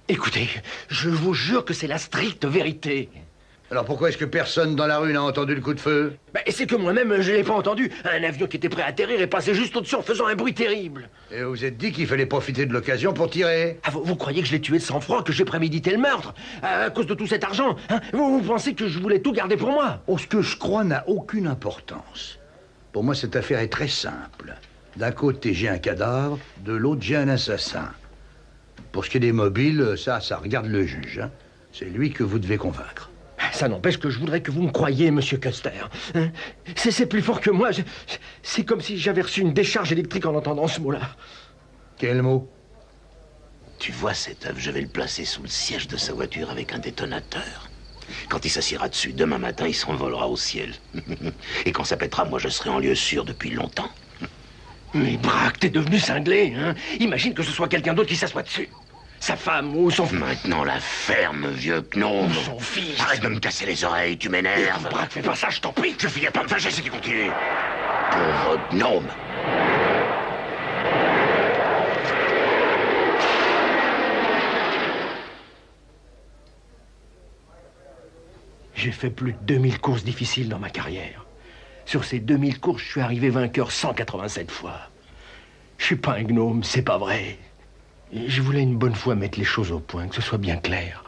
Écoutez, je vous jure que c'est la stricte vérité. Alors pourquoi est-ce que personne dans la rue n'a entendu le coup de feu? C'est que moi-même, je l'ai pas entendu. Un avion qui était prêt à atterrir est passé juste au-dessus en faisant un bruit terrible. Et vous vous êtes dit qu'il fallait profiter de l'occasion pour tirer? Ah, vous croyez que je l'ai tué de sang-froid, que j'ai prémédité le meurtre à cause de tout cet argent, hein? Vous pensez que je voulais tout garder pour moi? Oh, ce que je crois n'a aucune importance. Pour moi, cette affaire est très simple. D'un côté, j'ai un cadavre, de l'autre, j'ai un assassin. Pour ce qui est des mobiles, ça regarde le juge. Hein. C'est lui que vous devez convaincre. Ça n'empêche que je voudrais que vous me croyiez, monsieur Custer. Hein? C'est plus fort que moi. C'est comme si j'avais reçu une décharge électrique en entendant ce mot-là. Quel mot? Tu vois cet œuf, je vais le placer sous le siège de sa voiture avec un détonateur. Quand il s'assiera dessus, demain matin, il s'envolera au ciel. Et quand ça pètera, moi, je serai en lieu sûr depuis longtemps. Mais Braque, t'es devenu cinglé, hein? Imagine que ce soit quelqu'un d'autre qui s'assoit dessus. Sa femme ou son... Maintenant, la ferme, vieux gnome. Ou son fils. Arrête de me casser les oreilles, tu m'énerves. Braque, fais pas ça, je t'en prie. Je finis pas me fâcher si tu continues. Pauvre gnome. J'ai fait plus de 2000 courses difficiles dans ma carrière. Sur ces 2000 courses, je suis arrivé vainqueur 187 fois. Je suis pas un gnome, c'est pas vrai. Et je voulais une bonne fois mettre les choses au point, que ce soit bien clair.